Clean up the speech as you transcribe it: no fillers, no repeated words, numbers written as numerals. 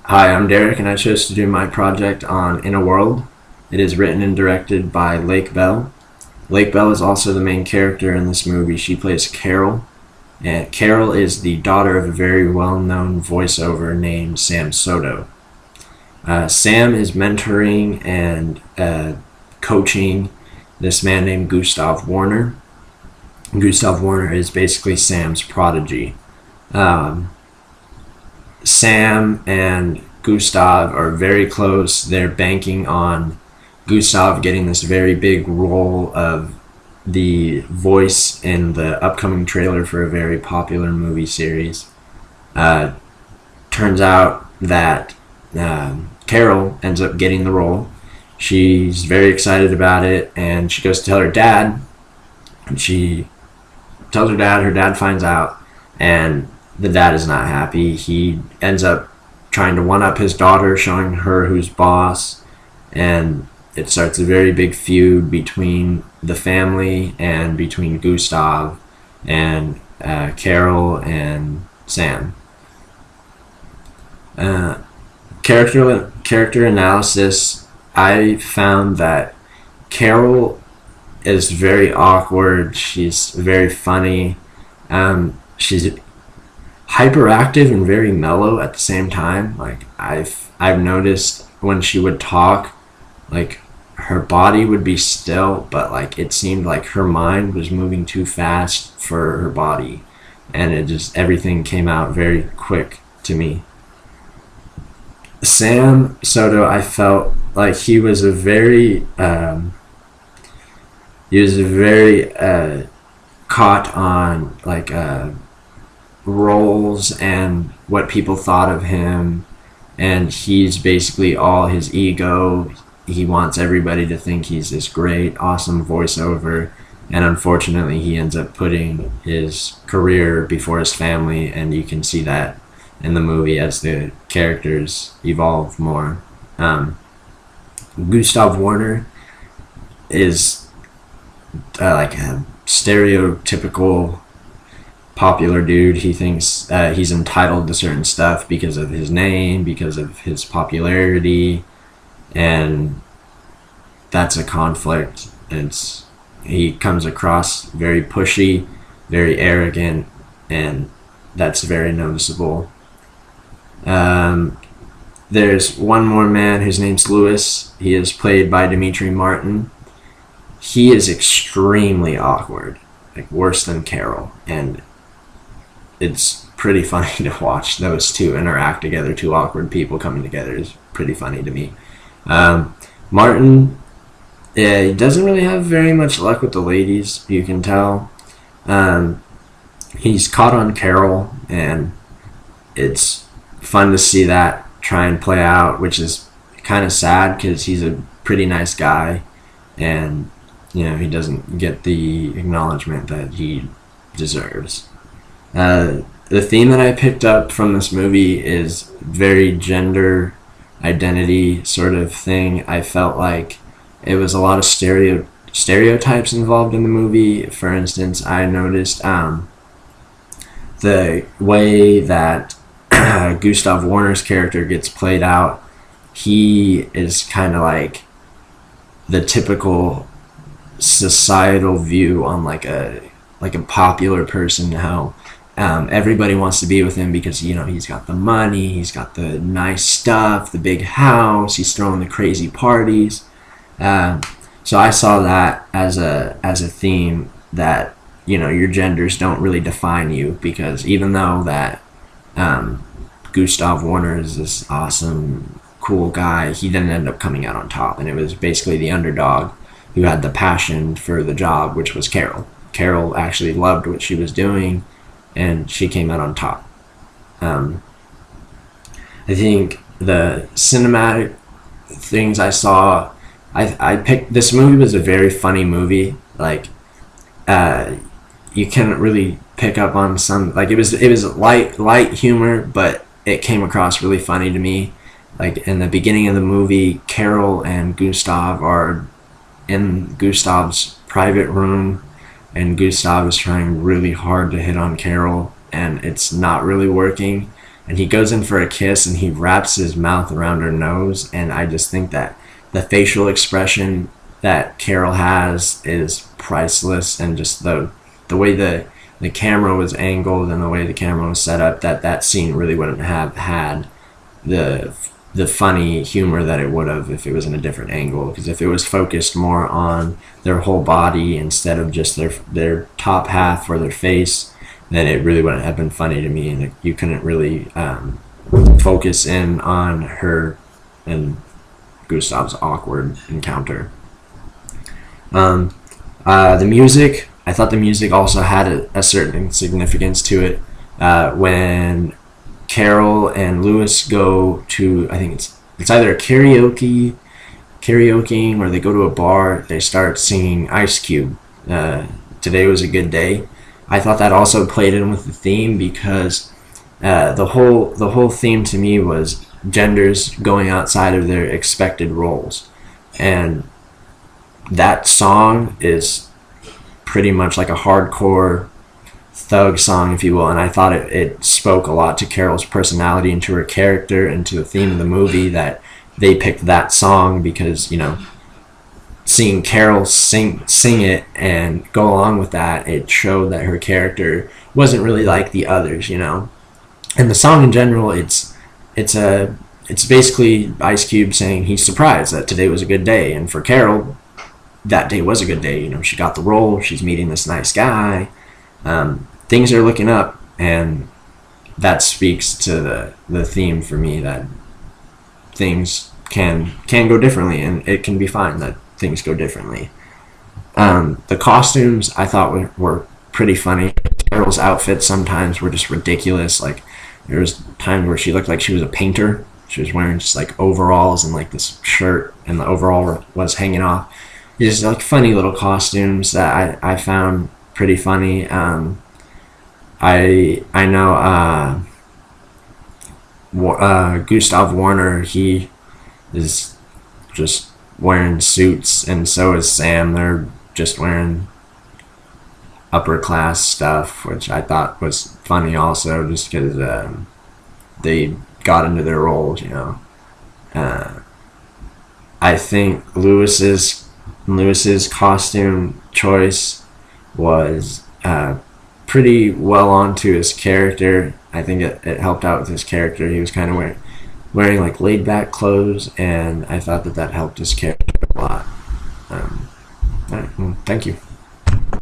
Hi, I'm Derek, and I chose to do my project on In a World. It is written and directed by Lake Bell. Lake Bell is also the main character in this movie. She plays Carol, and Carol is the daughter of a very well-known voiceover named Sam Soto. Sam is mentoring and coaching this man named Gustav Warner. Gustav Warner is basically Sam's prodigy. Um, Sam and Gustav are very close. They're banking on Gustav getting this very big role of the voice in the upcoming trailer for a very popular movie series. Uh, Turns out that Carol ends up getting the role. She's very excited about it, and she goes to tell her dad. And she tells her dad finds out, and the dad is not happy. He ends up trying to one up his daughter, showing her who's boss, and it starts a very big feud between the family and between Gustav and Carol and Sam. Uh, character analysis. I found that Carol is very awkward. She's very funny. She's hyperactive and very mellow at the same time. Like I've noticed when she would talk, like her body would be still, but like it seemed like her mind was moving too fast for her body, and it just everything came out very quick to me. Sam Soto, I felt like he was a very caught on like roles and what people thought of him, and he's basically all his ego. He wants everybody to think he's this great awesome voiceover, and unfortunately he ends up putting his career before his family, and you can see that in the movie as the characters evolve more. Gustav Warner is like a stereotypical popular dude. He thinks he's entitled to certain stuff because of his name, because of his popularity, and that's a conflict. He comes across very pushy, very arrogant, and that's very noticeable. Um, there's one more man whose name's Lewis. He is played by Dimitri Martin. He is extremely awkward, like worse than Carol, and it's pretty funny to watch those two interact together. Two awkward people coming together is pretty funny to me. Martin, yeah, he doesn't really have very much luck with the ladies. You can tell. Um, he's caught on Carol, and it's fun to see that try and play out, which is kind of sad because he's a pretty nice guy, and he doesn't get the acknowledgement that he deserves. The theme that I picked up from this movie is very gender identity sort of thing. I felt like it was a lot of stereotypes involved in the movie. For instance, I noticed the way that Gustav Warner's character gets played out. He is kind of like the typical societal view on like a popular person, how everybody wants to be with him because he's got the money, he's got the nice stuff, the big house, he's throwing the crazy parties. So I saw that as a theme that your genders don't really define you, because even though that Gustav Warner is this awesome cool guy, he didn't end up coming out on top, and it was basically the underdog who had the passion for the job, which was Carol. Carol actually loved what she was doing, and she came out on top. Um, I think the cinematic things I saw, I picked this movie was a very funny movie. Like, you can't really pick up on some, like, it was light humor, but it came across really funny to me. Like in the beginning of the movie, Carol and Gustav are in Gustav's private room, and Gustav is trying really hard to hit on Carol, and it's not really working. and he goes in for a kiss and he wraps his mouth around her nose, and I just think that the facial expression that Carol has is priceless, and just the way the camera was angled and the way the camera was set up, that scene really wouldn't have had the funny humor that it would have if it was in a different angle. Because if it was focused more on their whole body instead of just their top half or their face, then it really wouldn't have been funny to me, and you couldn't really focus in on her and Gustav's awkward encounter. The music, I thought the music also had a certain significance to it. When Carol and Lewis go to, I think it's either a karaokeing, or they go to a bar, they start singing Ice Cube, Today Was a Good Day. I thought that also played in with the theme, because the whole theme to me was genders going outside of their expected roles, and that song is pretty much like a hardcore thug song, if you will, and I thought it spoke a lot to Carol's personality and to her character and to the theme of the movie, that they picked that song because, seeing Carol sing it and go along with that, it showed that her character wasn't really like the others, And the song in general, it's basically Ice Cube saying he's surprised that today was a good day, and for Carol, that day was a good day. She got the role, she's meeting this nice guy, things are looking up, and that speaks to the theme for me, that things can go differently, and it can be fine that things go differently. The costumes I thought were pretty funny. Carol's outfits sometimes were just ridiculous. Like, there was times where she looked like she was a painter. She was wearing just like overalls and like this shirt, and the overall was hanging off. Just like funny little costumes that I found pretty funny. I know Gustav Warner, he is just wearing suits, and so is Sam. They're just wearing upper class stuff, which I thought was funny also, just because they got into their roles, I think Lewis's costume choice was pretty well onto his character. I think it helped out with his character. He was kind of wearing like laid back clothes, and I thought that helped his character a lot. All right, well, thank you.